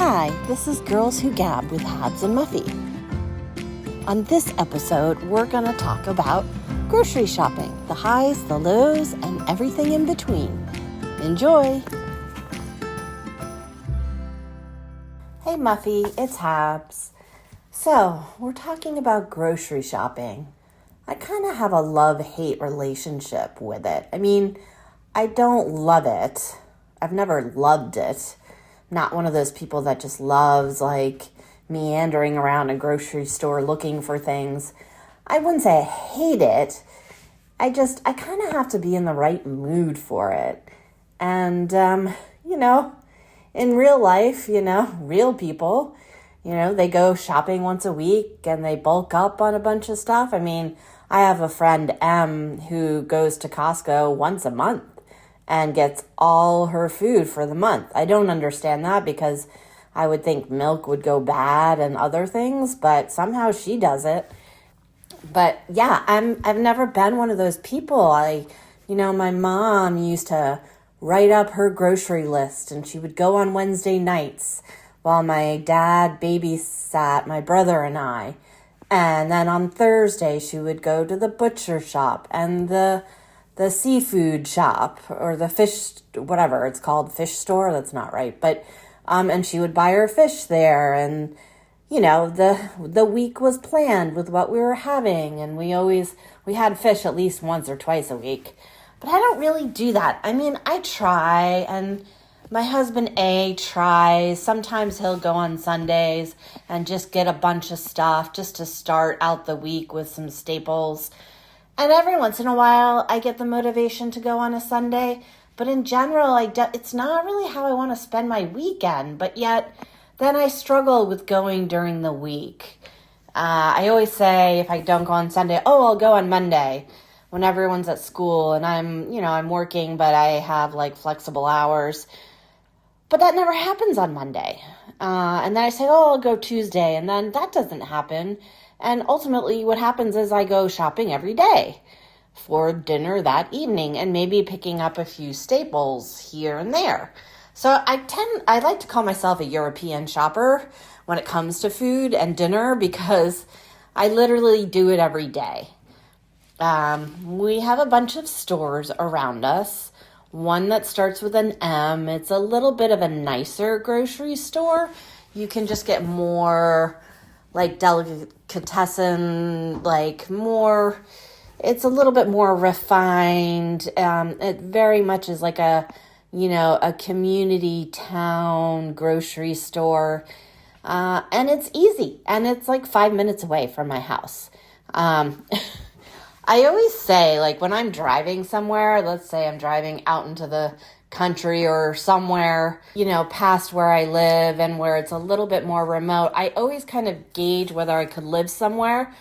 Hi, this is Girls Who Gab with Habs and Muffy. On this episode, we're going to talk about grocery shopping, the highs, the lows, and everything in between. Enjoy! Hey Muffy, it's Habs. So, we're talking about grocery shopping. I kind of have a love-hate relationship with it. I mean, I don't love it. I've never loved it. Not one of those people that just loves meandering around a grocery store looking for things. I wouldn't say I hate it. I kind of have to be in the right mood for it. And, in real life, real people, they go shopping once a week and they bulk up on a bunch of stuff. I mean, I have a friend, M, who goes to Costco once a month and gets all her food for the month. I don't understand that because I would think milk would go bad and other things, but somehow she does it. But yeah, I've never been one of those people. My mom used to write up her grocery list and she would go on Wednesday nights while my dad babysat my brother and I. And then on Thursday, she would go to the butcher shop and the seafood shop or the fish, whatever it's called, fish store. That's not right. But, and she would buy her fish there. And, the week was planned with what we were having. And we had fish at least once or twice a week. But I don't really do that. I mean, I try, and my husband A tries. Sometimes he'll go on Sundays and just get a bunch of stuff just to start out the week with some staples. And every once in a while, I get the motivation to go on a Sunday. But in general, it's not really how I want to spend my weekend. But yet, then I struggle with going during the week. I always say if I don't go on Sunday, I'll go on Monday when everyone's at school. And I'm working, but I have flexible hours. But that never happens on Monday. And then I say, I'll go Tuesday. And then that doesn't happen. And ultimately what happens is I go shopping every day for dinner that evening and maybe picking up a few staples here and there. So I like to call myself a European shopper when it comes to food and dinner because I literally do it every day. We have a bunch of stores around us. One that starts with an M. It's a little bit of a nicer grocery store. You can just get more delicatessen, it's a little bit more refined. It very much is like a community town grocery store. And it's easy. And it's 5 minutes away from my house. I always say, when I'm driving somewhere, let's say I'm driving out into the country or somewhere, past where I live and where it's a little bit more remote, I always kind of gauge whether I could live somewhere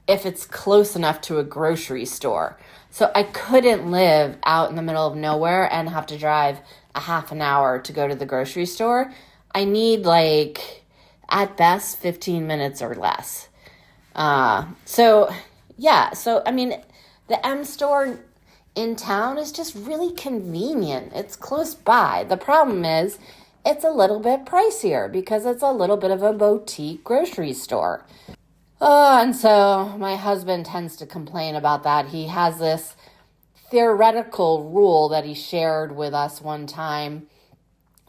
if it's close enough to a grocery store. So I couldn't live out in the middle of nowhere and have to drive a half an hour to go to the grocery store. I need at best 15 minutes or less. So I mean, the M store in town is just really convenient. It's close by. The problem is it's a little bit pricier because it's a little bit of a boutique grocery store. And so my husband tends to complain about that. He has this theoretical rule that he shared with us one time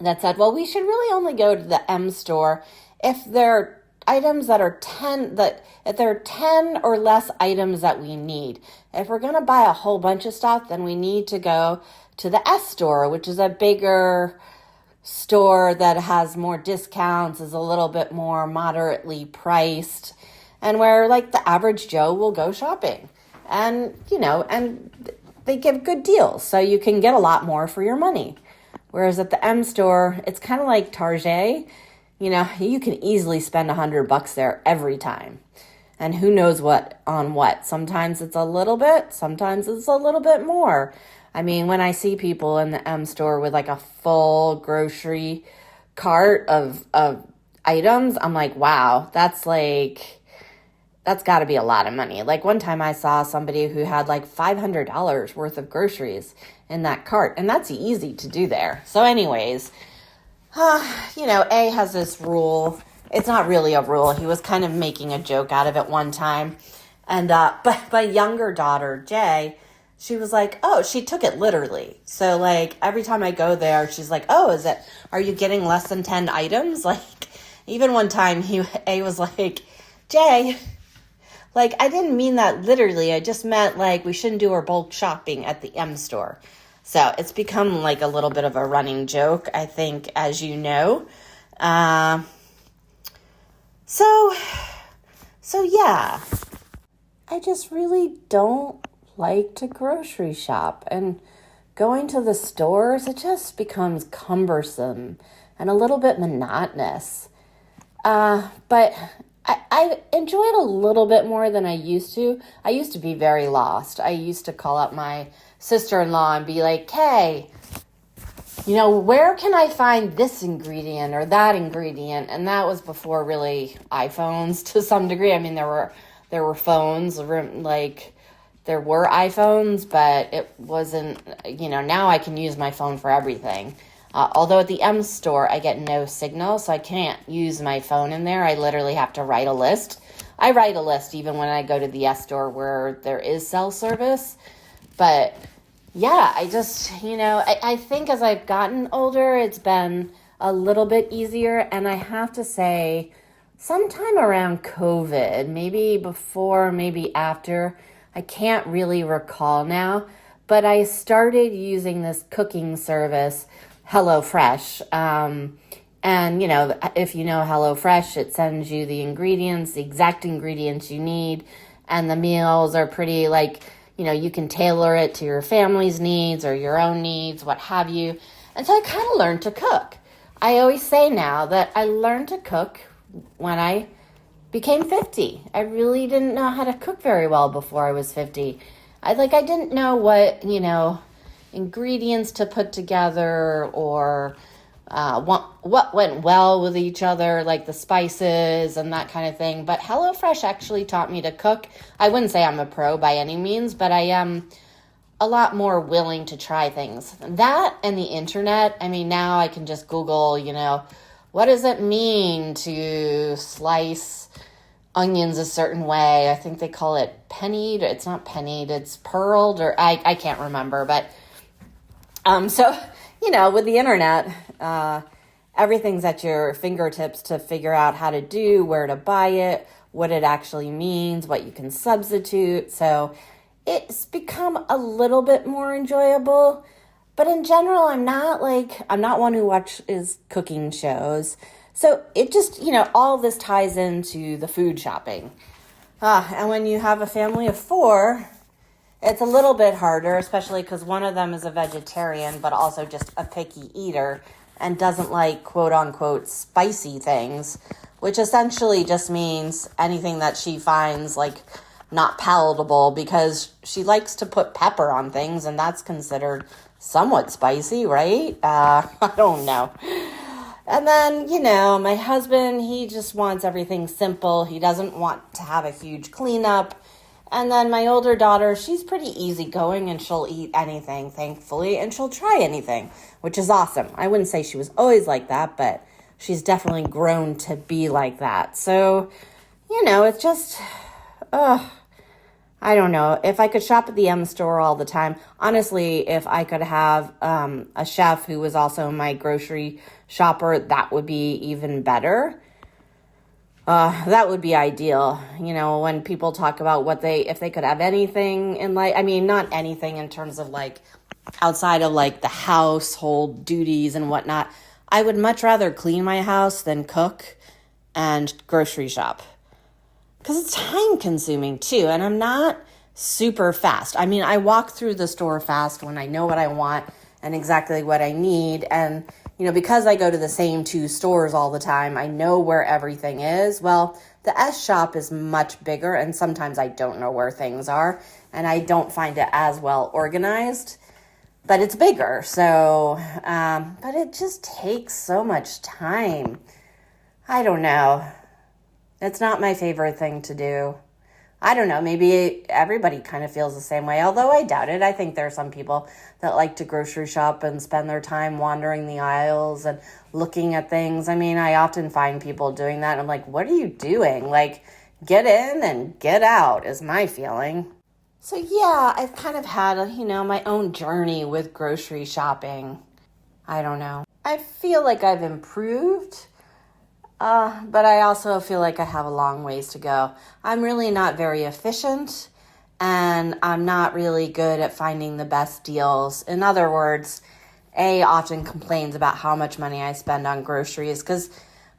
that said, well, we should really only go to the M store if there are items that are if there are 10 or less items that we need. If we're going to buy a whole bunch of stuff, then we need to go to the S store, which is a bigger store that has more discounts, is a little bit more moderately priced, and where the average Joe will go shopping. And, and they give good deals, so you can get a lot more for your money. Whereas at the M store, it's kind of like Target. You can easily spend $100 there every time. And who knows what on what. Sometimes it's a little bit, sometimes it's a little bit more. I mean, when I see people in the M store with a full grocery cart of items, I'm like, wow, that's got to be a lot of money. One time I saw somebody who had $500 worth of groceries in that cart, and that's easy to do there. So anyways, A has this rule. It's not really a rule. He was kind of making a joke out of it one time. And, but my younger daughter, Jay, she was like, oh, she took it literally. So, like, every time I go there, she's like, oh, are you getting less than 10 items? Like, even one time, A was like, Jay, like, I didn't mean that literally. I just meant, like, we shouldn't do our bulk shopping at the M store. So, it's become, like, a little bit of a running joke, I think, as you know. So yeah, I just really don't like to grocery shop, and going to the stores, it just becomes cumbersome and a little bit monotonous. But I enjoy it a little bit more than I used to. I used to be very lost. I used to call up my sister-in-law and be like, hey, where can I find this ingredient or that ingredient? And that was before really iPhones to some degree. I mean, there were phones, like there were iPhones, but it wasn't, now I can use my phone for everything. Although at the M store, I get no signal, so I can't use my phone in there. I literally have to write a list. I write a list even when I go to the S store where there is cell service. But yeah, I just, I think as I've gotten older, it's been a little bit easier. And I have to say, sometime around COVID, maybe before, maybe after, I can't really recall now, but I started using this cooking service, HelloFresh. And, if you know HelloFresh, it sends you the ingredients, the exact ingredients you need. And the meals are pretty you can tailor it to your family's needs or your own needs, what have you. And so I kind of learned to cook. I always say now that I learned to cook when I became 50. I really didn't know how to cook very well before I was 50. I didn't know what, ingredients to put together or what went well with each other, like the spices and that kind of thing. But HelloFresh actually taught me to cook. I wouldn't say I'm a pro by any means, but I am a lot more willing to try things. That and the internet. I mean, now I can just Google, what does it mean to slice onions a certain way? I think they call it pennied. It's not pennied, it's pearled, or I can't remember. But so with the internet, everything's at your fingertips to figure out how to do, where to buy it, what it actually means, what you can substitute. So it's become a little bit more enjoyable. But in general, I'm not one who watches cooking shows. So it just, all this ties into the food shopping. And when you have a family of 4, it's a little bit harder, especially because one of them is a vegetarian, but also just a picky eater and doesn't like quote unquote spicy things, which essentially just means anything that she finds not palatable, because she likes to put pepper on things and that's considered somewhat spicy, right? I don't know. And then, my husband, he just wants everything simple. He doesn't want to have a huge cleanup. And then my older daughter, she's pretty easygoing and she'll eat anything, thankfully, and she'll try anything, which is awesome. I wouldn't say she was always like that, but she's definitely grown to be like that. So, it's just, I don't know. If I could shop at the M store all the time, honestly, if I could have a chef who was also my grocery shopper, that would be even better. That would be ideal. When people talk about if they could have anything in life, I mean, not anything in terms of outside of the household duties and whatnot. I would much rather clean my house than cook and grocery shop. Because it's time consuming too. And I'm not super fast. I mean, I walk through the store fast when I know what I want and exactly what I need. And because I go to the same 2 stores all the time, I know where everything is. Well, the S shop is much bigger, and sometimes I don't know where things are, and I don't find it as well organized, but it's bigger. So, but it just takes so much time. I don't know. It's not my favorite thing to do. I don't know, maybe everybody kind of feels the same way, although I doubt it. I think there are some people that like to grocery shop and spend their time wandering the aisles and looking at things. I mean, I often find people doing that. And I'm like, what are you doing? Like, get in and get out is my feeling. So yeah, I've kind of had, my own journey with grocery shopping. I don't know. I feel like I've improved, but I also feel like I have a long ways to go. I'm really not very efficient, and I'm not really good at finding the best deals. In other words, A often complains about how much money I spend on groceries because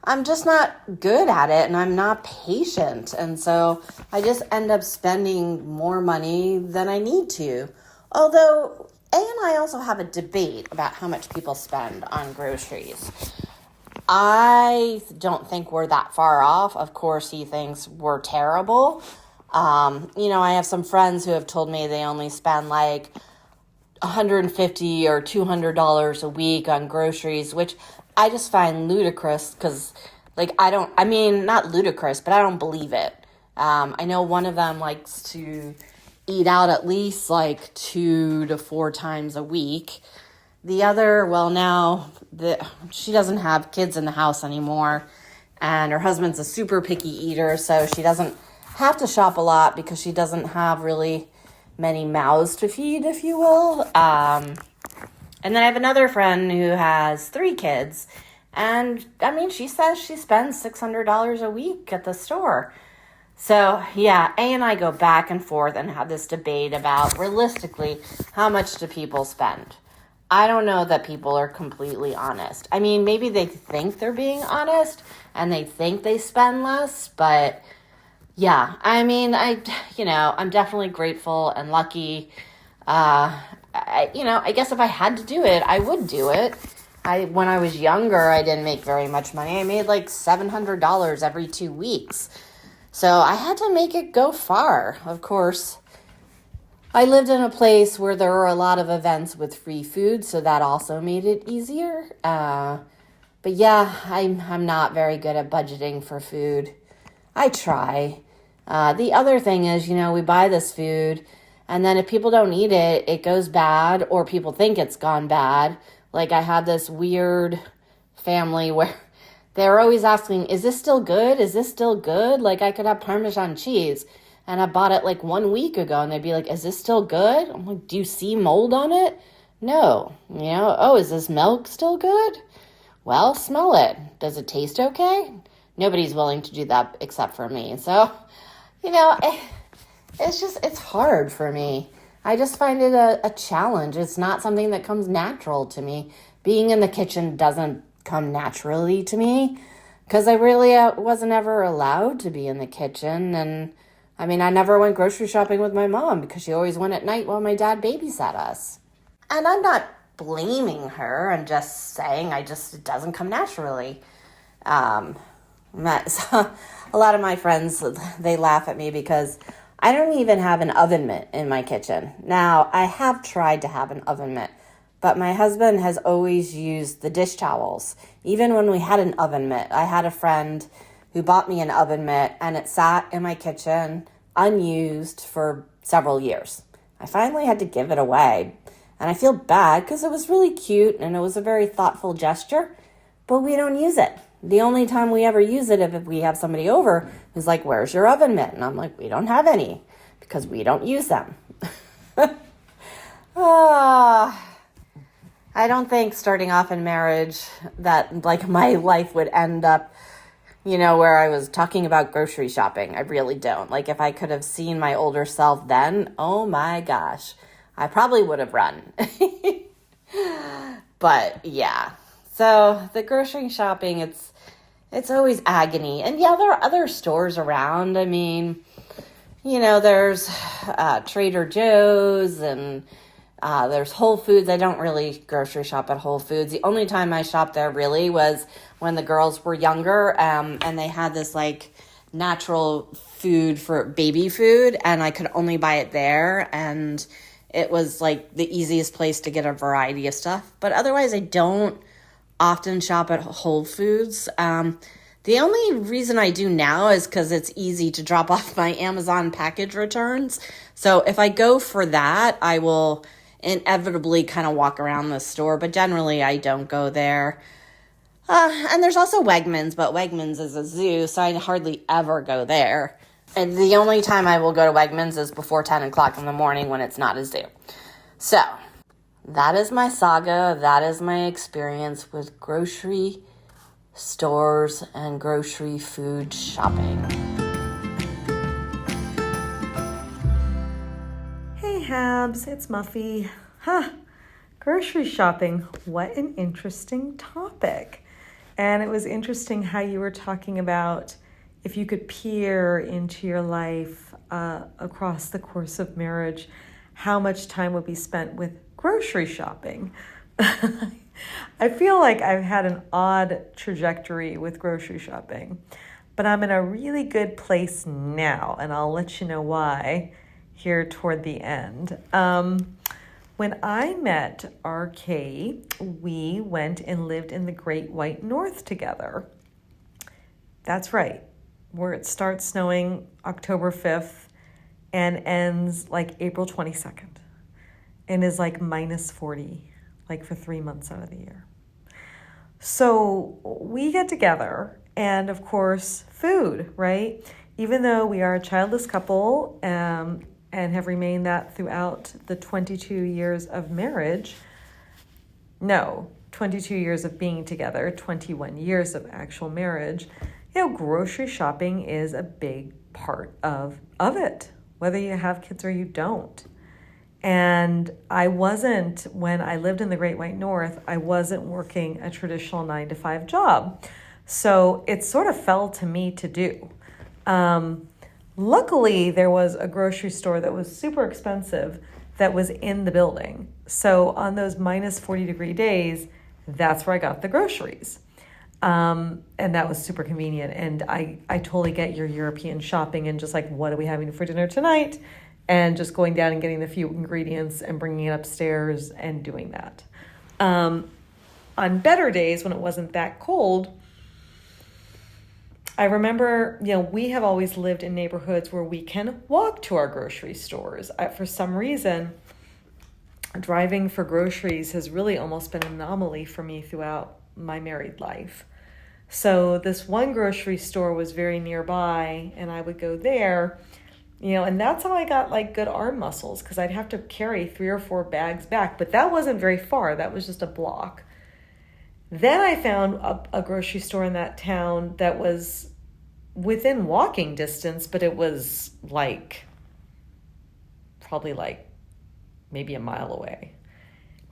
I'm just not good at it and I'm not patient. And so I just end up spending more money than I need to. Although A and I also have a debate about how much people spend on groceries. I don't think we're that far off. Of course, he thinks we're terrible. I have some friends who have told me they only spend like $150 or $200 a week on groceries, which I just find ludicrous because, not ludicrous, but I don't believe it. I know one of them likes to eat out at least like 2 to 4 times a week. The other, she doesn't have kids in the house anymore, and her husband's a super picky eater, so she doesn't have to shop a lot because she doesn't have really many mouths to feed, if you will. And then I have another friend who has 3 kids, and she says she spends $600 a week at the store. So yeah, A and I go back and forth and have this debate about realistically how much do people spend. I don't know that people are completely honest. I mean, maybe they think they're being honest and they think they spend less, but yeah, I'm definitely grateful and lucky. I guess if I had to do it, I would do it. When I was younger, I didn't make very much money. I made like $700 every 2 weeks. So I had to make it go far. Of course, I lived in a place where there were a lot of events with free food, so that also made it easier. But yeah, I'm not very good at budgeting for food. I try. The other thing is, we buy this food, and then if people don't eat it, it goes bad, or people think it's gone bad. Like I have this weird family where they're always asking, is this still good? Is this still good? Like I could have Parmesan cheese. And I bought it like 1 week ago, and they'd be like, is this still good? I'm like, do you see mold on it? No. Is this milk still good? Well, smell it. Does it taste okay? Nobody's willing to do that except for me. So, it's hard for me. I just find it a challenge. It's not something that comes natural to me. Being in the kitchen doesn't come naturally to me because I really wasn't ever allowed to be in the kitchen. And I never went grocery shopping with my mom because she always went at night while my dad babysat us. And I'm not blaming her. I'm just saying it doesn't come naturally. A lot of my friends, they laugh at me because I don't even have an oven mitt in my kitchen. Now, I have tried to have an oven mitt, but my husband has always used the dish towels. Even when we had an oven mitt, I had a friend who bought me an oven mitt, and it sat in my kitchen unused for several years. I finally had to give it away, and I feel bad because it was really cute and it was a very thoughtful gesture, but we don't use it. The only time we ever use it if we have somebody over who's like, where's your oven mitt? And I'm like, we don't have any because we don't use them. I don't think starting off in marriage that like my life would end up where I was talking about grocery shopping. I really don't. Like if I could have seen my older self then, oh my gosh, I probably would have run. But yeah, so the grocery shopping, it's always agony. And yeah, there are other stores around. There's Trader Joe's and there's Whole Foods. I don't really grocery shop at Whole Foods. The only time I shopped there really was when the girls were younger, and they had this like natural food for baby food, and I could only buy it there, and it was like the easiest place to get a variety of stuff. But otherwise, I don't often shop at Whole Foods. The only reason I do now is because it's easy to drop off my Amazon package returns. So if I go for that, I will inevitably kind of walk around the store, but generally I don't go there. And there's also Wegmans, but Wegmans is a zoo, so I hardly ever go there. And the only time I will go to Wegmans is before 10 o'clock in the morning when it's not a zoo. So, that is my saga. That is my experience with grocery stores and grocery food shopping. Hey Habs, it's Muffy. Grocery shopping. What an interesting topic. And it was interesting how you were talking about if you could peer into your life across the course of marriage, how much time would be spent with grocery shopping. I feel like I've had an odd trajectory with grocery shopping, but I'm in a really good place now, and I'll let you know why here toward the end. When I met RK, we went and lived in the Great White North together. That's right, where it starts snowing October 5th and ends like April 22nd and is like minus 40, like for 3 months out of the year. So we get together and of course food, right? Even though we are a childless couple, and have remained that throughout the 22 years of marriage. No, 22 years of being together, 21 years of actual marriage. Grocery shopping is a big part of it, whether you have kids or you don't. And when I lived in the Great White North, I wasn't working a traditional 9-to-5 job. So it sort of fell to me to do. Luckily, there was a grocery store that was super expensive that was in the building. So on those minus 40-degree days, that's where I got the groceries. And that was super convenient. And I totally get your European shopping and just like, what are we having for dinner tonight? And just going down and getting the few ingredients and bringing it upstairs and doing that. On better days, when it wasn't that cold, I remember, we have always lived in neighborhoods where we can walk to our grocery stores. For some reason, driving for groceries has really almost been an anomaly for me throughout my married life. So this one grocery store was very nearby, and I would go there, and that's how I got like good arm muscles, because I'd have to carry 3 or 4 bags back, but that wasn't very far. That was just a block. Then I found a grocery store in that town that was within walking distance, but it was probably maybe a mile away.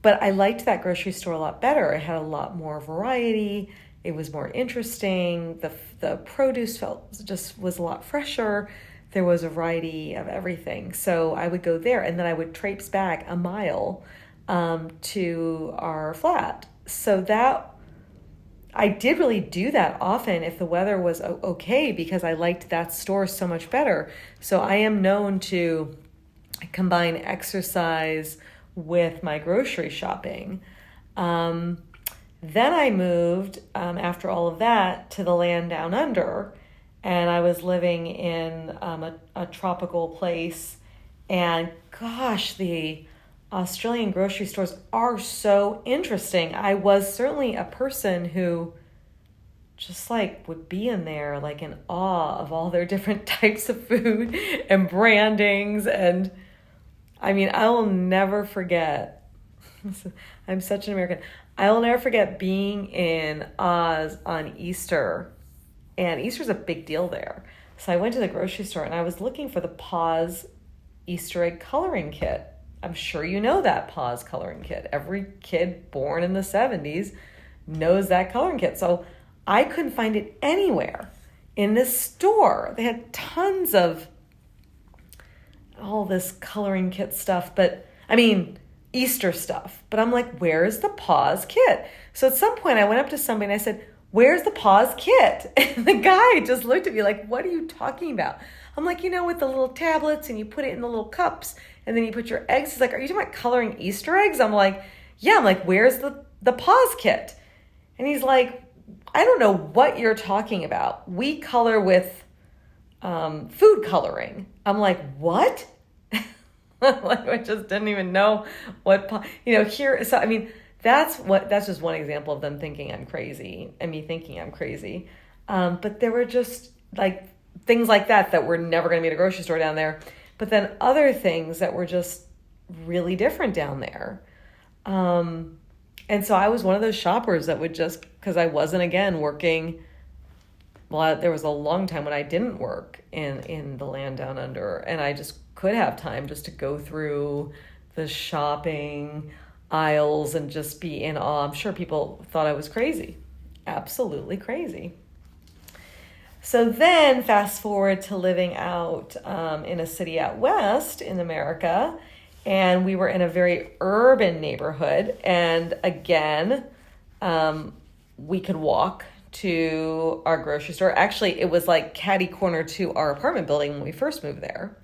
But I liked that grocery store a lot better. It had a lot more variety. It was more interesting. The produce was a lot fresher. There was a variety of everything. So I would go there, and then I would traipse back a mile to our flat. So that I did really do that often if the weather was okay, because I liked that store so much better. So I am known to combine exercise with my grocery shopping. Then I moved, after all of that, to the land down under, and I was living in a tropical place. And gosh, the Australian grocery stores are so interesting. I was certainly a person who just would be in there in awe of all their different types of food and brandings. And I mean, I will never forget, I'm such an American, I will never forget being in Oz on Easter, and Easter's a big deal there. So I went to the grocery store and I was looking for the Paws Easter egg coloring kit. I'm sure you know that Paws coloring kit. Every kid born in the 70s knows that coloring kit. So I couldn't find it anywhere in this store. They had tons of all this coloring kit stuff, Easter stuff. But I'm like, where's the Paws kit? So at some point I went up to somebody and I said, where's the Paws kit? And the guy just looked at me like, what are you talking about? I'm like, with the little tablets and you put it in the little cups and then you put your eggs. He's like, are you talking about coloring Easter eggs? I'm like, yeah. I'm like, where's the Paws kit? And he's like, I don't know what you're talking about. We color with food coloring. I'm like, what? Like, I just didn't even know here. So, I mean, that's just one example of them thinking I'm crazy and me thinking I'm crazy. But there were just like things like that were never going to be at a grocery store down there. But then other things that were just really different down there. And so I was one of those shoppers that would just, because I wasn't, again, working. Well, there was a long time when I didn't work in the land down under, and I just could have time just to go through the shopping aisles and just be in awe. I'm sure people thought I was crazy. Absolutely crazy. So then fast forward to living out in a city out west in America, and we were in a very urban neighborhood. And again, we could walk to our grocery store. Actually, it was like catty corner to our apartment building when we first moved there.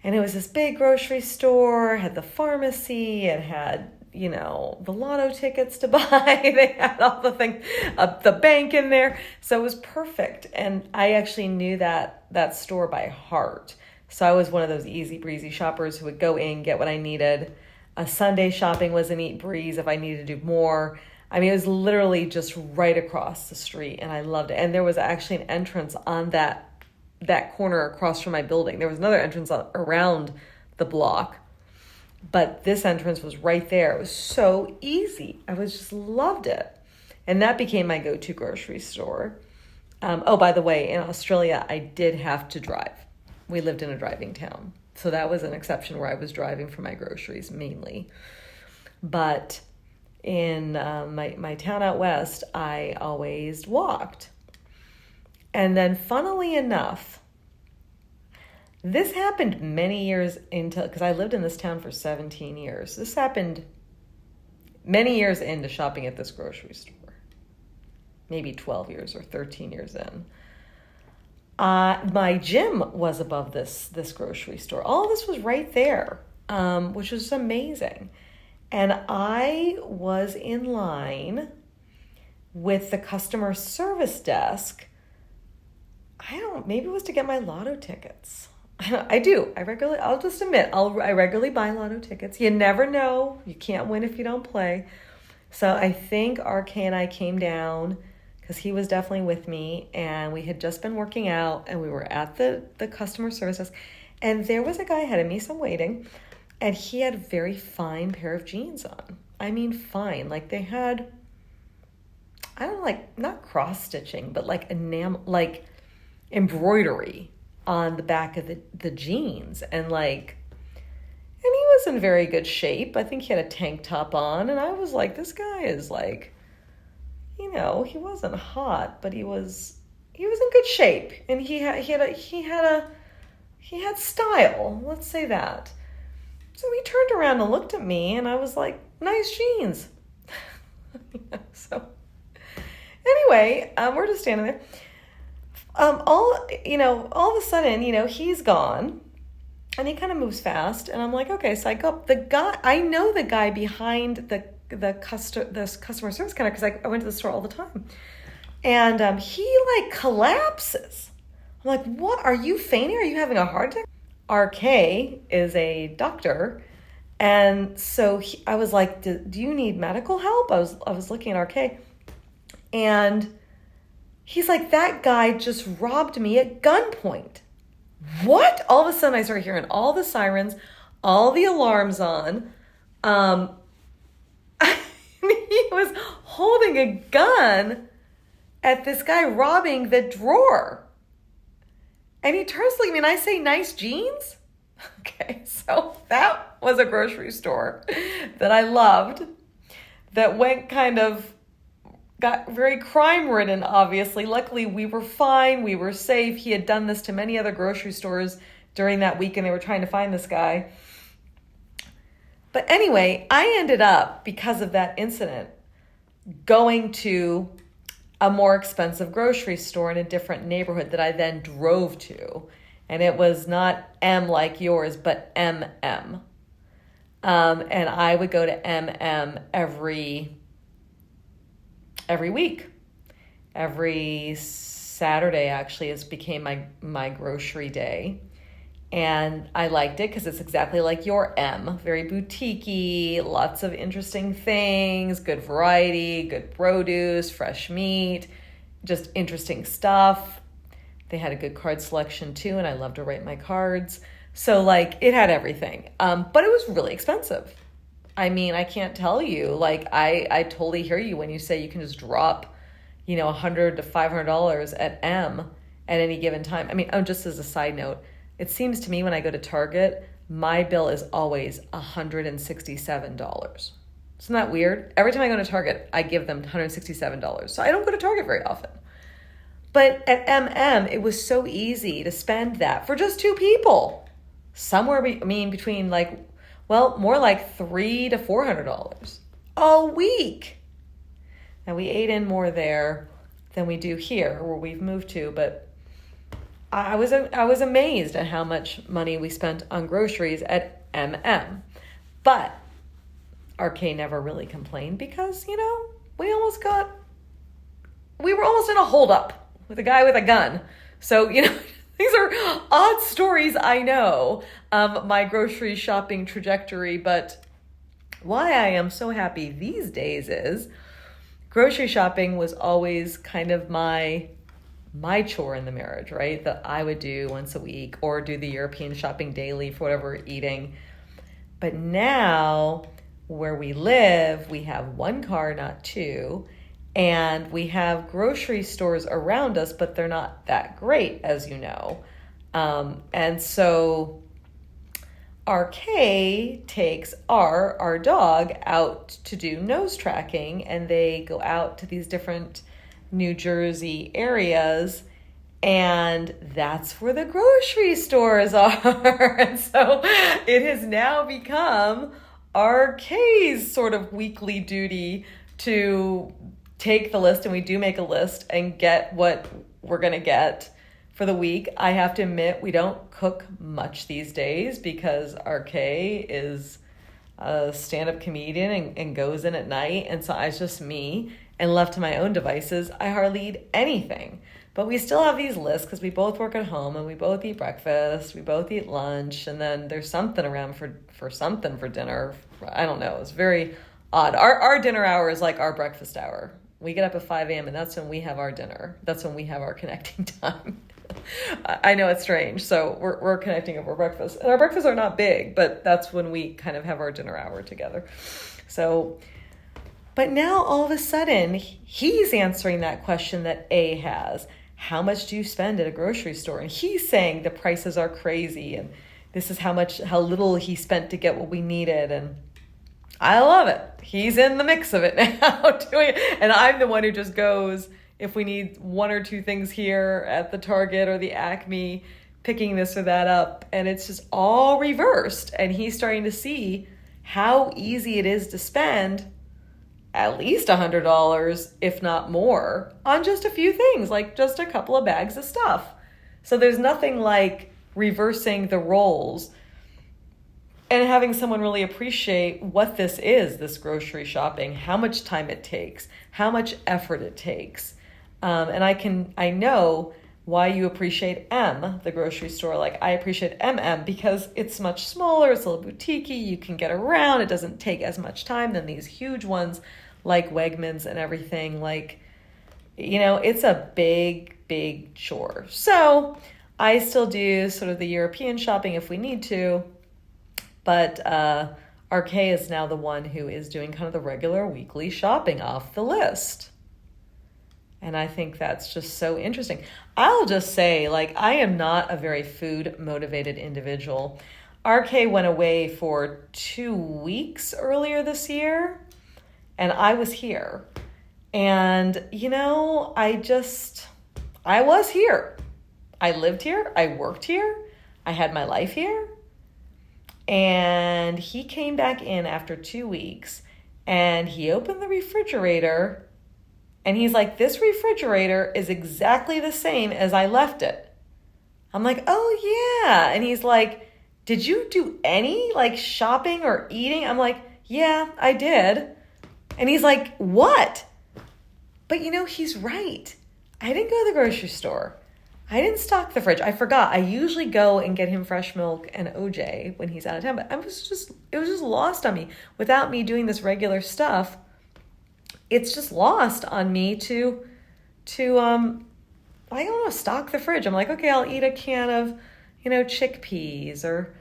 And it was this big grocery store, had the pharmacy, it had, the lotto tickets to buy. They had all the things, the bank in there. So it was perfect. And I actually knew that store by heart. So I was one of those easy breezy shoppers who would go in, get what I needed. Sunday shopping was a neat breeze if I needed to do more. I mean, it was literally just right across the street, and I loved it. And there was actually an entrance on that corner across from my building. There was another entrance around the block, but this entrance was right there. It was so easy. I just loved it. And that became my go-to grocery store. By the way, in Australia, I did have to drive. We lived in a driving town. So that was an exception where I was driving for my groceries mainly. But in my town out west, I always walked. And then funnily enough, this happened many years because I lived in this town for 17 years. This happened many years into shopping at this grocery store. Maybe 12 years or 13 years in. My gym was above this grocery store. All this was right there, which was amazing. And I was in line with the customer service desk. Maybe it was to get my lotto tickets. I do. I'll just admit, I regularly buy lotto tickets. You never know. You can't win if you don't play. So I think RK and I came down because he was definitely with me, and we had just been working out, and we were at the customer service desk, and there was a guy ahead of me, so I'm waiting, and he had a very fine pair of jeans on. I mean, fine. Like they had, I don't know, like not cross stitching, but like like embroidery on the back of the jeans, and he was in very good shape. I think he had a tank top on, and I was like, this guy is like, he wasn't hot, but he was in good shape, and he had style. Let's say that. So he turned around and looked at me, and I was like, nice jeans. So anyway, we're just standing there. All of a sudden, he's gone, and he kind of moves fast, and I'm like, okay. So I go up. I know the guy behind the customer service counter because I went to the store all the time, and he like collapses. I'm like, what? Are you fainting? Are you having a heart attack? RK is a doctor, and so I was like, do you need medical help? I was looking at RK, and he's like, that guy just robbed me at gunpoint. What? All of a sudden I started hearing all the sirens, all the alarms on. He was holding a gun at this guy robbing the drawer. And he turns to me and I say, nice jeans? Okay, so that was a grocery store that I loved that got very crime-ridden, obviously. Luckily, we were fine. We were safe. He had done this to many other grocery stores during that week, and they were trying to find this guy. But anyway, I ended up, because of that incident, going to a more expensive grocery store in a different neighborhood that I then drove to. And it was not M like yours, but MM. And I would go to MM every week. Every Saturday actually has became my grocery day. And I liked it because it's exactly like your M. Very boutique-y, lots of interesting things, good variety, good produce, fresh meat, just interesting stuff. They had a good card selection too, and I love to write my cards. So like it had everything. But it was really expensive. I mean, I can't tell you. Like I totally hear you when you say you can just drop, $100 to $500 at M at any given time. I mean, just as a side note, it seems to me when I go to Target, my bill is always $167. Isn't that weird? Every time I go to Target, I give them $167. So I don't go to Target very often. But at MM, it was so easy to spend that for just two people. Somewhere between more like $300 to $400 a week. Now we ate in more there than we do here where we've moved to, but I was amazed at how much money we spent on groceries at MM. But RK never really complained because, we were almost in a holdup with a guy with a gun. So, these are odd stories, I know, my grocery shopping trajectory. But why I am so happy these days is grocery shopping was always kind of my chore in the marriage, right? That I would do once a week or do the European shopping daily for whatever we're eating. But now where we live, we have one car, not two, and we have grocery stores around us, but they're not that great, as you know. And so RK takes our dog out to do nose tracking, and they go out to these different New Jersey areas, and that's where the grocery stores are. And so it has now become RK's sort of weekly duty to take the list, and we do make a list and get what we're going to get for the week. I have to admit, we don't cook much these days because RK is a stand-up comedian and goes in at night, and so it's just me. And left to my own devices, I hardly eat anything. But we still have these lists because we both work at home and we both eat breakfast, we both eat lunch, and then there's something around for something for dinner. I don't know. It's very odd. Our dinner hour is like our breakfast hour. We get up at 5 a.m. and that's when we have our dinner. That's when we have our connecting time. I know it's strange. So we're connecting over breakfast. And our breakfasts are not big, but that's when we kind of have our dinner hour together. So... But now all of a sudden, he's answering that question that A has. How much do you spend at a grocery store? And he's saying the prices are crazy and this is how little he spent to get what we needed. And I love it. He's in the mix of it now doing it. And I'm the one who just goes, if we need one or two things here at the Target or the Acme, picking this or that up. And it's just all reversed. And he's starting to see how easy it is to spend at least $100, if not more, on just a few things, like just a couple of bags of stuff. So there's nothing like reversing the roles and having someone really appreciate what this is, this grocery shopping, how much time it takes, how much effort it takes. And I know why you appreciate M, the grocery store. Like I appreciate MM because it's much smaller, it's a little boutique-y, you can get around, it doesn't take as much time than these huge ones like Wegmans and everything. Like, it's a big, big chore. So I still do sort of the European shopping if we need to, but RK is now the one who is doing kind of the regular weekly shopping off the list. And I think that's just so interesting. I'll just say, I am not a very food-motivated individual. RK went away for 2 weeks earlier this year, and I was here. And, I was here. I lived here. I worked here. I had my life here. And he came back in after 2 weeks, and he opened the refrigerator, and he's like, this refrigerator is exactly the same as I left it. I'm like, oh, yeah. And he's like, did you do any, shopping or eating? I'm like, yeah, I did. And he's like, what? But he's right. I didn't go to the grocery store. I didn't stock the fridge. I forgot. I usually go and get him fresh milk and OJ when he's out of town, but it was just lost on me. Without me doing this regular stuff, it's just lost on me to I don't know, stock the fridge. I'm like, okay, I'll eat a can of, chickpeas, or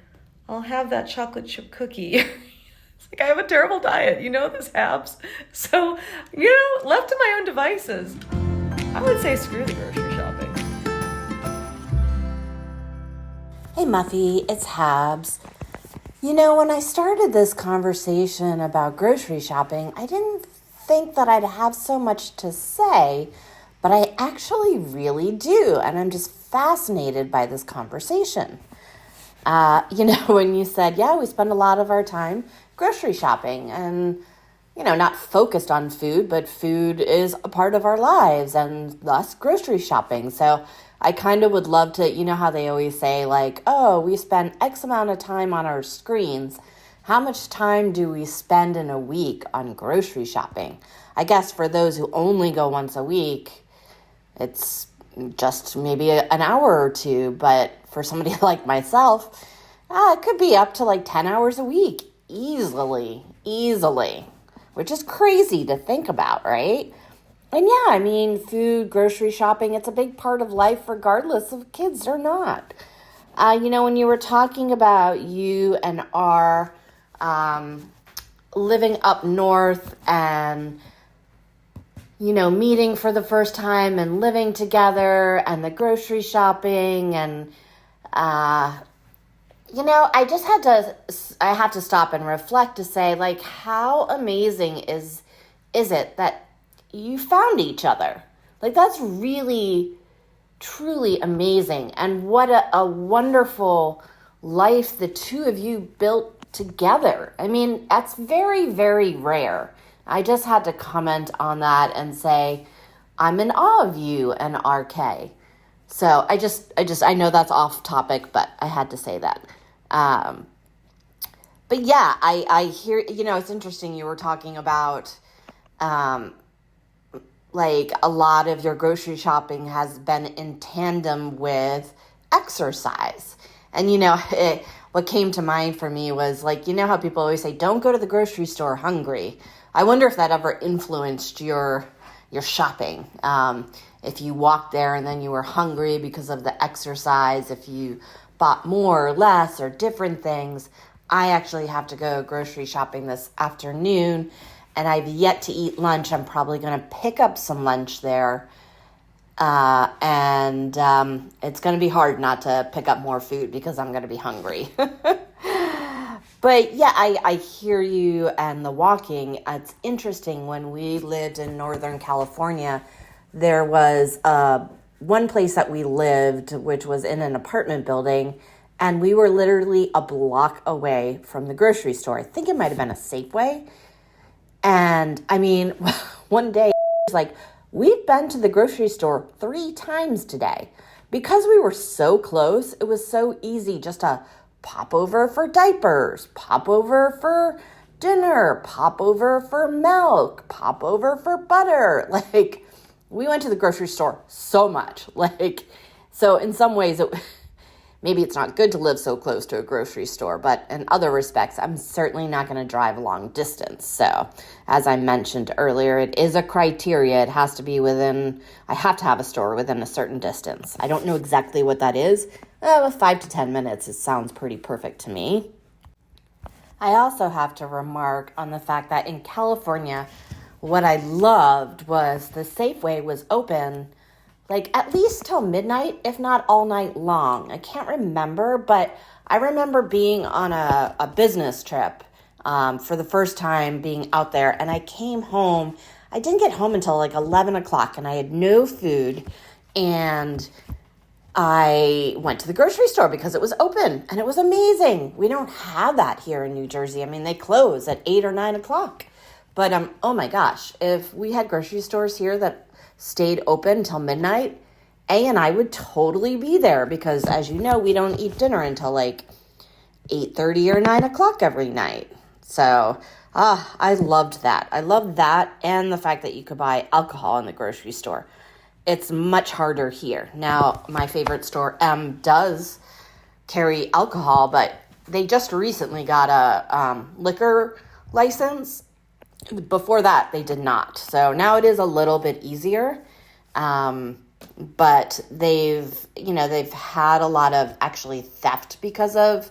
I'll have that chocolate chip cookie. It's like I have a terrible diet, this Habs. So, left to my own devices, I would say screw the grocery shopping. Hey Muffy, it's Habs. When I started this conversation about grocery shopping, I didn't think that I'd have so much to say, but I actually really do, and I'm just fascinated by this conversation. When you said, yeah, we spend a lot of our time grocery shopping, and, not focused on food, but food is a part of our lives, and thus grocery shopping. So I kind of would love to, how they always say, like, oh, we spend X amount of time on our screens. How much time do we spend in a week on grocery shopping? I guess for those who only go once a week, it's just maybe an hour or two. But for somebody like myself, it could be up to like 10 hours a week, easily, which is crazy to think about, right? And yeah, food, grocery shopping, it's a big part of life regardless of kids or not. When you were talking about you and our living up north and, meeting for the first time and living together and the grocery shopping and, I had to stop and reflect to say, like, how amazing is it that you found each other? Like, that's really, truly amazing. And what a wonderful life the two of you built together. That's very, very rare. I just had to comment on that and say, I'm in awe of you and RK. So I know that's off topic, but I had to say that. But yeah, I hear, it's interesting. You were talking about, like a lot of your grocery shopping has been in tandem with exercise. And, what came to mind for me was like, how people always say, don't go to the grocery store hungry. I wonder if that ever influenced your shopping. If you walked there and then you were hungry because of the exercise, if you bought more or less or different things. I actually have to go grocery shopping this afternoon, and I've yet to eat lunch. I'm probably going to pick up some lunch there. And it's going to be hard not to pick up more food because I'm going to be hungry. But yeah, I hear you and the walking. It's interesting. When we lived in Northern California, there was one place that we lived, which was in an apartment building, and we were literally a block away from the grocery store. I think it might have been a Safeway. And one day it was like, we've been to the grocery store 3 times today. Because we were so close, it was so easy just to pop over for diapers, pop over for dinner, pop over for milk, pop over for butter. Like, we went to the grocery store so much. Like, so in some ways, maybe it's not good to live so close to a grocery store, but in other respects, I'm certainly not going to drive a long distance. So as I mentioned earlier, it is a criteria. It has to be I have to have a store within a certain distance. I don't know exactly what that is. 5 to 10 minutes, it sounds pretty perfect to me. I also have to remark on the fact that in California, what I loved was the Safeway was open like at least till midnight, if not all night long. I can't remember, but I remember being on a business trip for the first time being out there, and I came home. I didn't get home until like 11 o'clock, and I had no food, and I went to the grocery store because it was open, and it was amazing. We don't have that here in New Jersey. They close at 8 or 9 o'clock. But oh my gosh, if we had grocery stores here that stayed open till midnight, and I would totally be there because, as you know, we don't eat dinner until like 8:30 or 9 o'clock every night. So I loved that. I loved that, and the fact that you could buy alcohol in the grocery store. it's much harder here. Now, my favorite store, M, does carry alcohol, but they just recently got a liquor license. Before that, they did not. So now it is a little bit easier. But they've had a lot of actually theft because of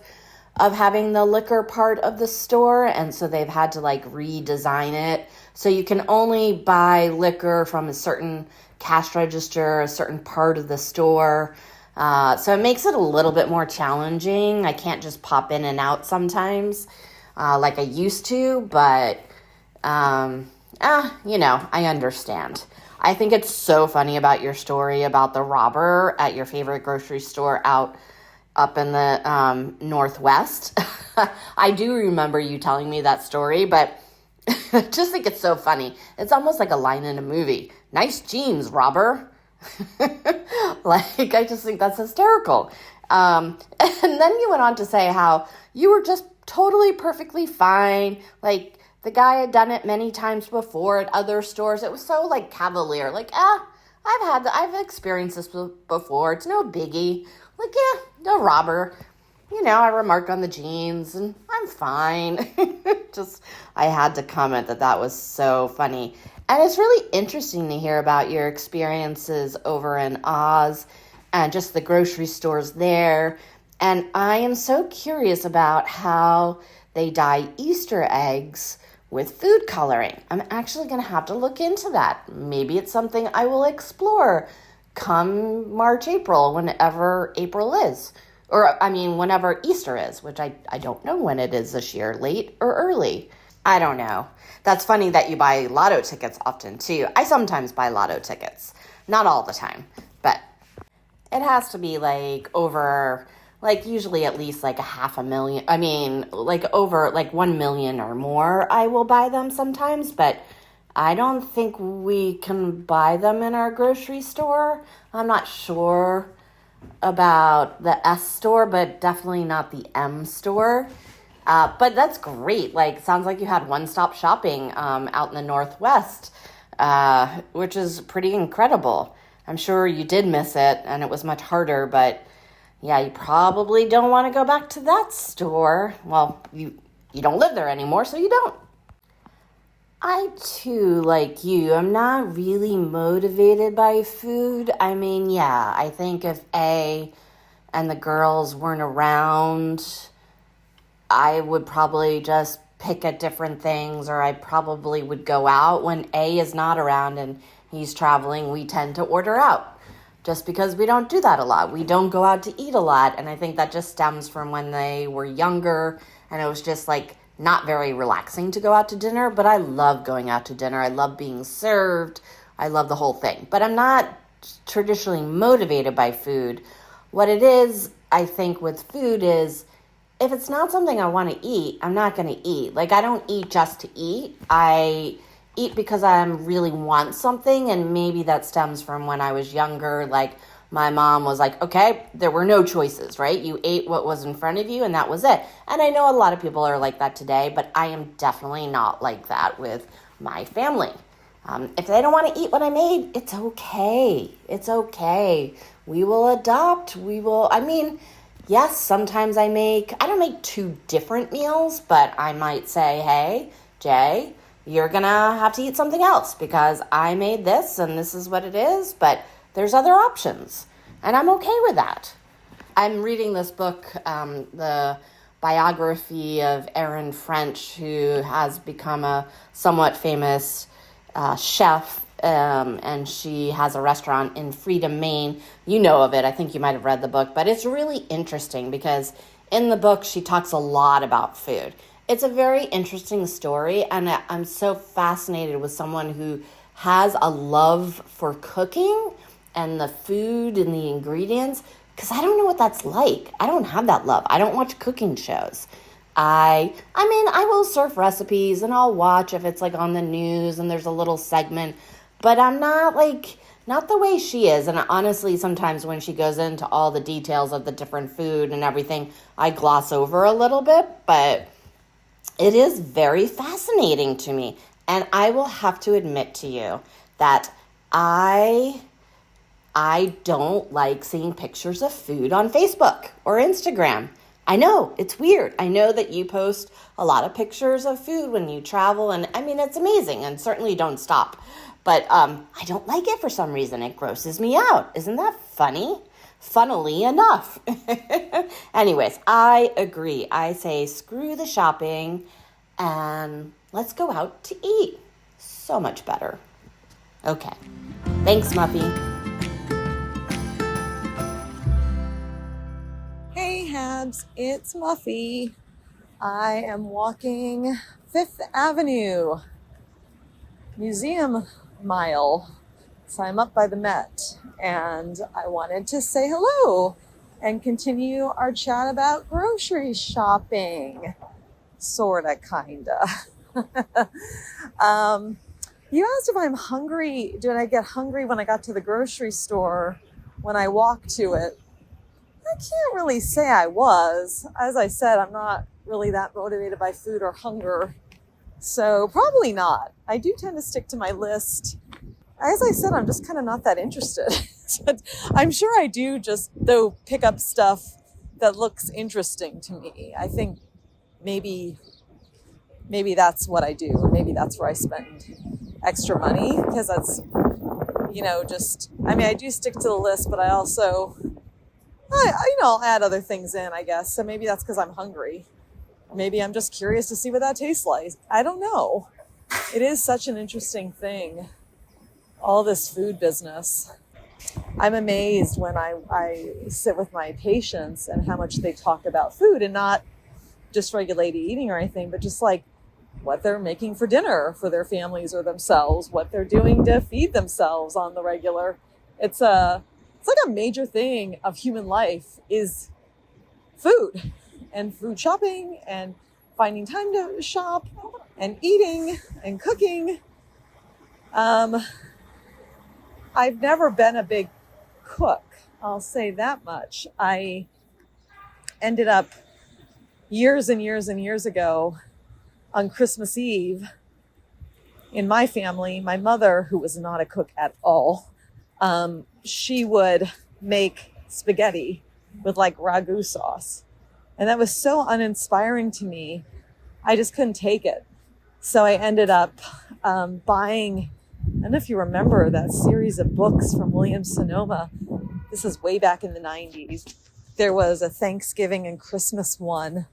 having the liquor part of the store. And so they've had to like redesign it. So you can only buy liquor from a certain cash register, a certain part of the store. So it makes it a little bit more challenging. I can't just pop in and out sometimes like I used to, but I understand. I think it's so funny about your story about the robber at your favorite grocery store up in the Northwest. I do remember you telling me that story, but I just think it's so funny. It's almost like a line in a movie. Nice jeans, robber. I just think that's hysterical. And then you went on to say how you were just totally perfectly fine. Like, the guy had done it many times before at other stores. It was so, cavalier. I've experienced this before. It's no biggie. No robber. I remarked on the jeans, and I'm fine. I had to comment that was so funny. And it's really interesting to hear about your experiences over in Oz and just the grocery stores there. And I am so curious about how they dye Easter eggs with food coloring. I'm actually going to have to look into that. Maybe it's something I will explore come March, April, whenever April is. Whenever Easter is, which I don't know when it is this year, late or early. I don't know. That's funny that you buy lotto tickets often, too. I sometimes buy lotto tickets. Not all the time, but it has to be, over... usually at least $500,000. Over 1 million or more, I will buy them sometimes, but I don't think we can buy them in our grocery store. I'm not sure about the S store, but definitely not the M store. But that's great. Sounds like you had one-stop shopping out in the Northwest, which is pretty incredible. I'm sure you did miss it, and it was much harder, but yeah, you probably don't want to go back to that store. Well, you don't live there anymore, so you don't. I, too, like you, I'm not really motivated by food. I think if A and the girls weren't around, I would probably just pick at different things, or I probably would go out. When A is not around and he's traveling, we tend to order out. Just because we don't do that a lot. We don't go out to eat a lot. And I think that just stems from when they were younger. And it was just not very relaxing to go out to dinner. But I love going out to dinner. I love being served. I love the whole thing. But I'm not traditionally motivated by food. What it is, I think, with food is, if it's not something I want to eat, I'm not going to eat. I don't eat just to eat. I eat because I really want something, and maybe that stems from when I was younger. My mom was okay, there were no choices, right? You ate what was in front of you, and that was it. And I know a lot of people are like that today, but I am definitely not like that with my family. If they don't want to eat what I made, it's okay. It's okay. We will adopt. Yes, sometimes I don't make 2 different meals, but I might say, hey, Jay, you're going to have to eat something else because I made this and this is what it is, but there's other options. And I'm okay with that. I'm reading this book, the biography of Erin French, who has become a somewhat famous chef, and she has a restaurant in Freedom, Maine. You know of it. I think you might have read the book, but it's really interesting because in the book, she talks a lot about food. It's a very interesting story, and I'm so fascinated with someone who has a love for cooking and the food and the ingredients, because I don't know what that's like. I don't have that love. I don't watch cooking shows. I will surf recipes, and I'll watch if it's on the news and there's a little segment, but I'm not not the way she is. And honestly, sometimes when she goes into all the details of the different food and everything, I gloss over a little bit, but it is very fascinating to me. And I will have to admit to you that I I don't like seeing pictures of food on Facebook or Instagram. I know, it's weird. I know that you post a lot of pictures of food when you travel, and I mean, it's amazing, and certainly don't stop. But I don't like it for some reason. It grosses me out. Isn't that funny? Funnily enough. Anyways, I agree. I say screw the shopping and let's go out to eat. So much better. Okay. Thanks, Muffy. Hey Habs, it's Muffy. I am walking Fifth Avenue Museum Mile. So I'm up by the Met and I wanted to say hello and continue our chat about grocery shopping. Sorta, kinda. You asked if I'm hungry. Did I get hungry when I got to the grocery store when I walked to it? I can't really say I was. As I said, I'm not really that motivated by food or hunger. So probably not. I do tend to stick to my list. As I said, I'm just kind of not that interested. I'm sure I do just, though, pick up stuff that looks interesting to me. I think maybe that's what I do. Maybe that's where I spend extra money because that's, I do stick to the list, but I also, I'll add other things in, I guess. So maybe that's because I'm hungry. Maybe I'm just curious to see what that tastes like. I don't know. It is such an interesting thing, all this food business. I'm amazed when I sit with my patients and how much they talk about food, and not just regulated eating or anything, but just like what they're making for dinner for their families or themselves, what they're doing to feed themselves on the regular. It's like a major thing of human life is food and food shopping and finding time to shop and eating and cooking. I've never been a big cook, I'll say that much. I ended up years and years and years ago on Christmas Eve in my family, my mother, who was not a cook at all, she would make spaghetti with like ragu sauce. And that was so uninspiring to me. I just couldn't take it. So I ended up buying, I don't know if you remember that series of books from William Sonoma. This is way back in the 90s. There was a Thanksgiving and Christmas one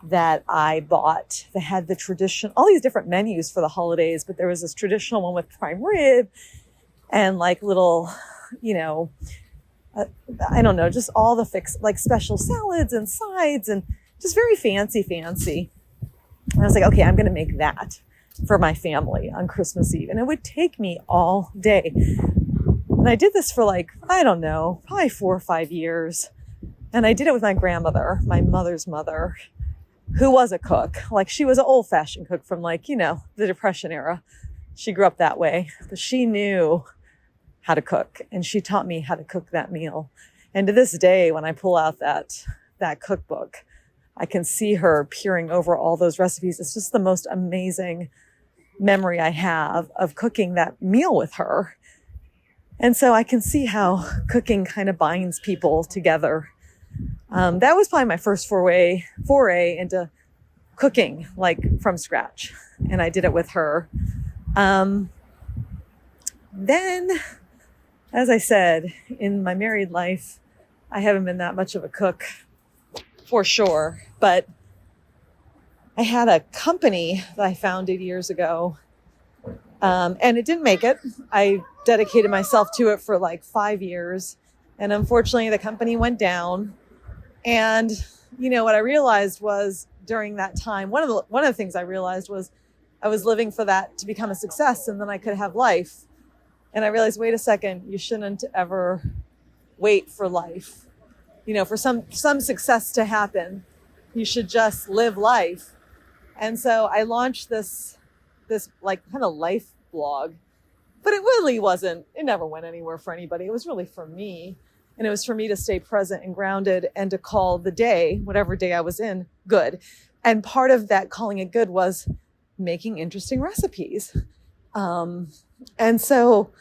that I bought that had the tradition, all these different menus for the holidays, but there was this traditional one with prime rib and like little, I don't know, just all the like special salads and sides and just very fancy. And I was like, okay, I'm going to make that for my family on Christmas Eve. And it would take me all day. And I did this for like, I don't know, probably 4 or 5 years. And I did it with my grandmother, my mother's mother, who was a cook. Like she was an old fashioned cook from like, the Depression era. She grew up that way, but she knew how to cook and she taught me how to cook that meal. And to this day, when I pull out that cookbook, I can see her peering over all those recipes. It's just the most amazing memory I have of cooking that meal with her. And so I can see how cooking kind of binds people together. That was probably my first foray into cooking, like from scratch. And I did it with her. Then, as I said, in my married life, I haven't been that much of a cook for sure. But I had a company that I founded years ago. And it didn't make it. I dedicated myself to it for like 5 years. And unfortunately, the company went down. And, what I realized was during that time, one of the things I realized was I was living for that to become a success and then I could have life. And I realized, wait a second, you shouldn't ever wait for life, for some success to happen. You should just live life. And so I launched this like kind of life blog, but it really wasn't, it never went anywhere for anybody. It was really for me. And it was for me to stay present and grounded and to call the day, whatever day I was in, good. And part of that calling it good was making interesting recipes. And so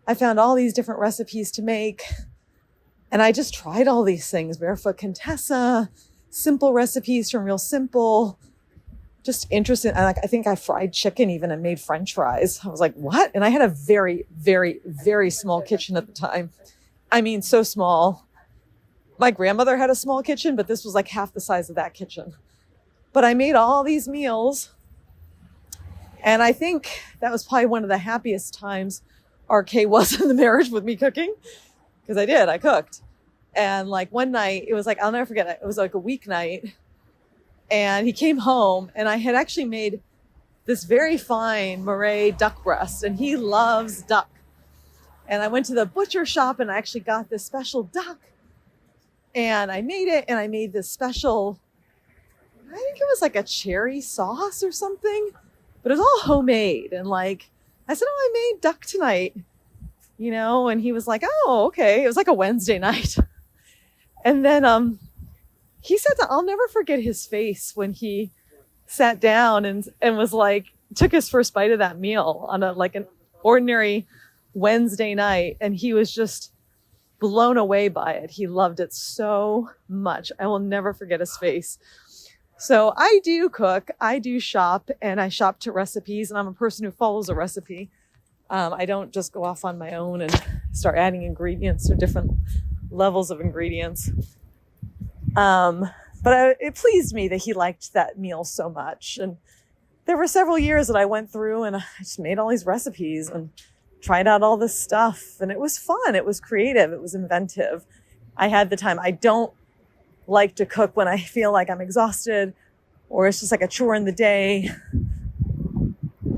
I found all these different recipes to make. And I just tried all these things, Barefoot Contessa, simple recipes from Real Simple, just interested. I think I fried chicken even and made French fries. I was like, what? And I had a very, very, very small kitchen at the time. I mean, so small. My grandmother had a small kitchen, but this was like half the size of that kitchen. But I made all these meals. And I think that was probably one of the happiest times RK was in the marriage with me cooking. Because I cooked. And like one night, it was like, I'll never forget it. It was like a weeknight. And he came home and I had actually made this very fine Murray duck breast, and he loves duck. And I went to the butcher shop and I actually got this special duck, and I made it, and I made this special, I think it was like a cherry sauce or something, but it was all homemade. And like, I said, oh, I made duck tonight, and he was like, oh, okay. It was like a Wednesday night. And then, he said that I'll never forget his face when he sat down and was like, took his first bite of that meal on an ordinary Wednesday night. And he was just blown away by it. He loved it so much. I will never forget his face. So I do cook, I do shop, and I shop to recipes, and I'm a person who follows a recipe. I don't just go off on my own and start adding ingredients or different levels of ingredients. But it pleased me that he liked that meal so much. And there were several years that I went through and I just made all these recipes and tried out all this stuff. And it was fun. It was creative. It was inventive. I had the time. I don't like to cook when I feel like I'm exhausted, or it's just like a chore in the day,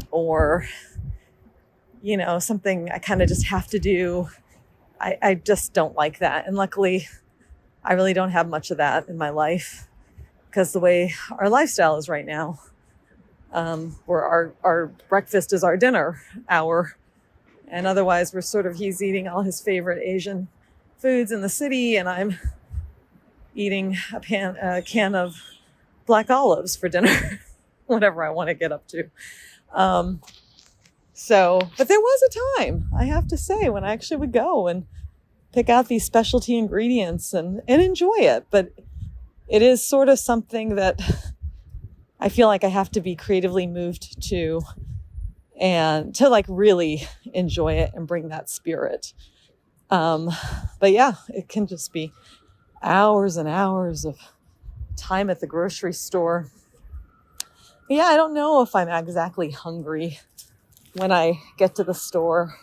or, something I kind of just have to do. I just don't like that. And luckily, I really don't have much of that in my life, because the way our lifestyle is right now, where our breakfast is our dinner hour. And otherwise he's eating all his favorite Asian foods in the city, and I'm eating a can of black olives for dinner, whatever I want to get up to. But there was a time, I have to say, when I actually would go and pick out these specialty ingredients and enjoy it. But it is sort of something that I feel like I have to be creatively moved to, and to like really enjoy it and bring that spirit. But yeah, it can just be hours and hours of time at the grocery store. But yeah, I don't know if I'm exactly hungry when I get to the store.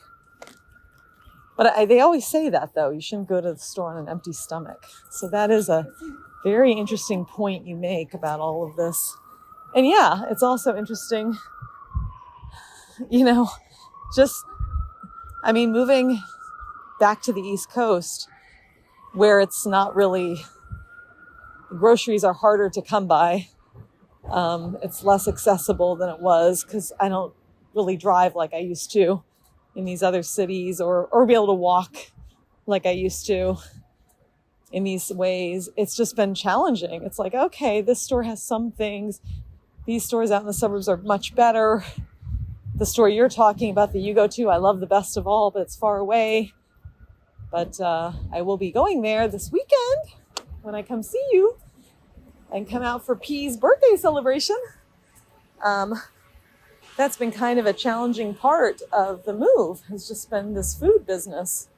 But they always say that, though. You shouldn't go to the store on an empty stomach. So that is a very interesting point you make about all of this. And yeah, it's also interesting, moving back to the East Coast, where it's not really, groceries are harder to come by. It's less accessible than it was, because I don't really drive like I used to in these other cities, or be able to walk like I used to in these ways. It's just been challenging. It's like, okay, this store has some things. These stores out in the suburbs are much better. The store you're talking about that you go to, I love the best of all, but it's far away. But I will be going there this weekend when I come see you and come out for P's birthday celebration. That's been kind of a challenging part of the move, has just been this food business.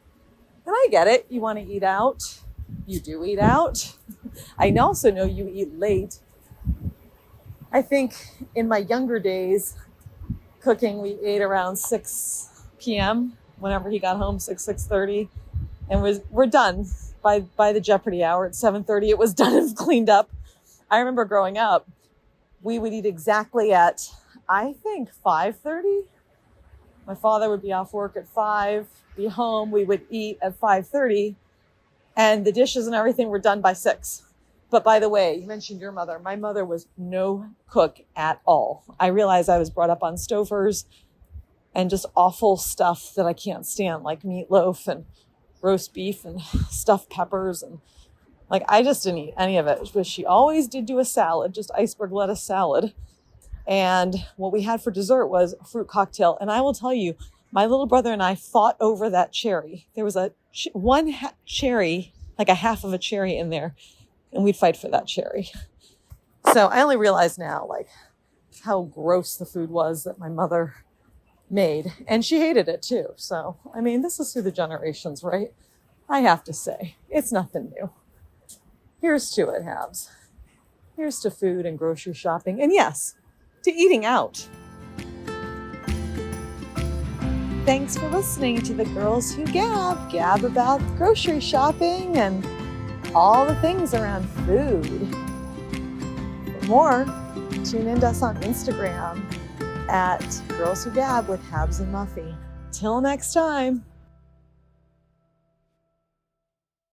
And I get it. You want to eat out. You do eat out. I also know you eat late. I think in my younger days, cooking, we ate around 6 p.m. whenever he got home, 6:30. And we're done by the Jeopardy hour at 7:30. It was done and cleaned up. I remember growing up, we would eat exactly at, I think, 5:30. My father would be off work at 5, be home. We would eat at 5:30, and the dishes and everything were done by 6. But by the way, you mentioned your mother. My mother was no cook at all. I realized I was brought up on Stouffer's and just awful stuff that I can't stand, like meatloaf and roast beef and stuffed peppers. And like, I just didn't eat any of it. But she always did do a salad, just iceberg lettuce salad. And what we had for dessert was a fruit cocktail. And I will tell you, My little brother and I fought over that cherry. There was one cherry, like a half of a cherry in there, and we'd fight for that cherry. So I only realize now, like, how gross the food was that my mother made. And she hated it too. So, I mean, this is through the generations, right? I have to say, it's nothing new. Here's to it, Habs. Here's to food and grocery shopping. And yes, to eating out. Thanks for listening to the Girls Who gab about grocery shopping and all the things around food. For more, tune in to us on Instagram at Girls Who Gab with Habs and Muffy. Till next time.